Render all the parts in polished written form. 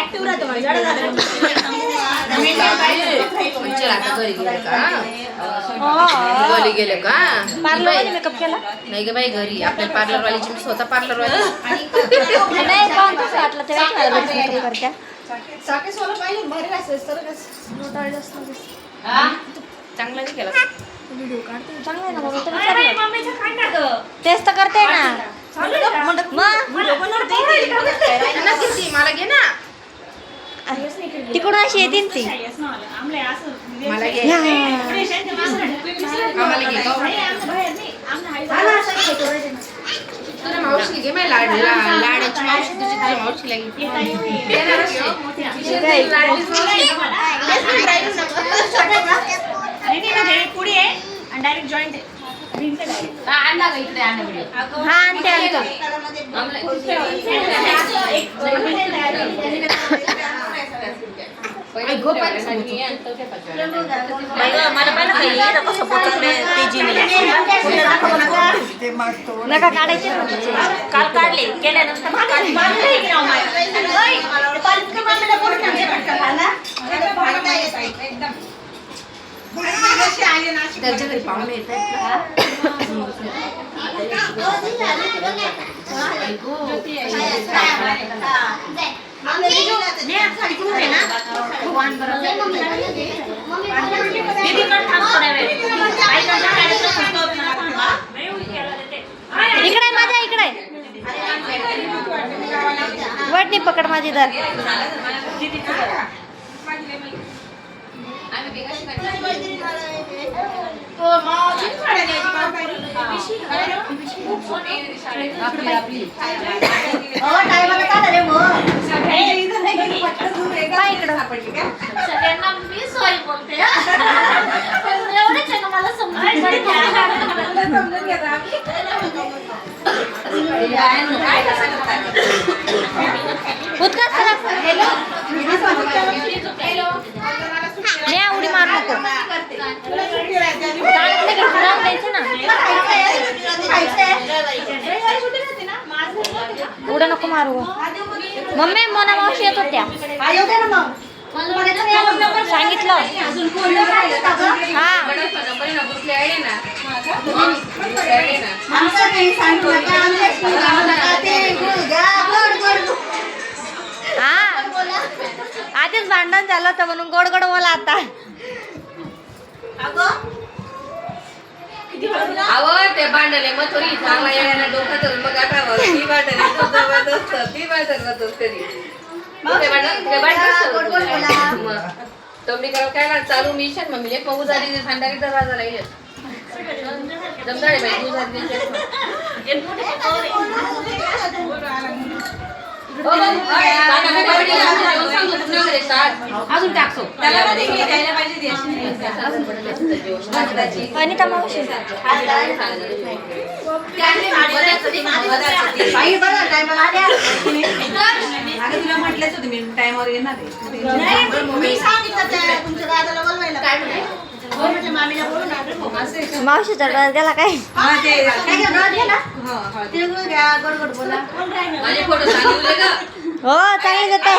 active राहतो घरी गेले का पार्लरमध्ये मेकअप केला नाही ग बाई घरी आपल्या पार्लरवालीची मी स्वतः पार्लरवाली नाही पण तसं वाटलं ते करत्या चांगला नाही केला चांगलं आहे ना मग तेच तर करते ना मला घे ना तिकडून अशी येते ती मला घे तुला मावशी घे लाडाची मावशी तुझी तुझ्या मावशीला पुढे आहे आणि डायरेक्ट जॉईंट आहे इकडे हा आणते आणतो नका काढायचे काल काढले केल्यानंतर त्याच्या घरी पाहुणे येतात इकडे माझ्या इकडे वटणी पकड माझी दर सगळ्यांना मी सॉरी बोलते एवढेच आहे ना मला उडी मार नको द्यायचं ना उड्या नको मारू मम्मी मोना मावशी येत होत्या सांगितलं हा आधीच भांडण झालं होतं म्हणून गोड गोड बोला आता ते भांडले मग थोडी चांगला यायला डोक्यात मग आता ती भांडले जबरदस्त ती भांडत तुम्ही करा काय चालू मिशन मम्मी एक मग उजारी थंडा दरवाजा येईल जमदाडे बाई अजून टाकतो अनिता मावशी तुला म्हटलंच होतं मी टाइमवर येणार मावशीचा ड्रेस गेला काय हो चांगली देते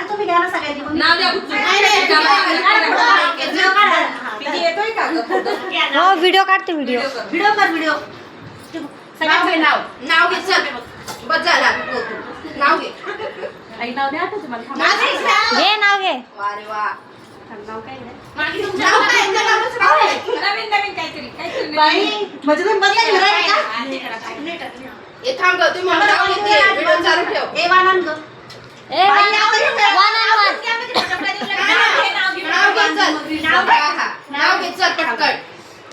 तुम्ही घ्या ना सगळ्यांनी हो व्हिडिओ काढते व्हिडिओ नाव घे चल बस झाला नाव घे घे नाव घे अरे वा म्हणजे तुम्ही बदला थांब ग तुम्ही नाव घेते व्हिडिओ चालू ठेव ए वन ऑन वन नाव घे चल पटकन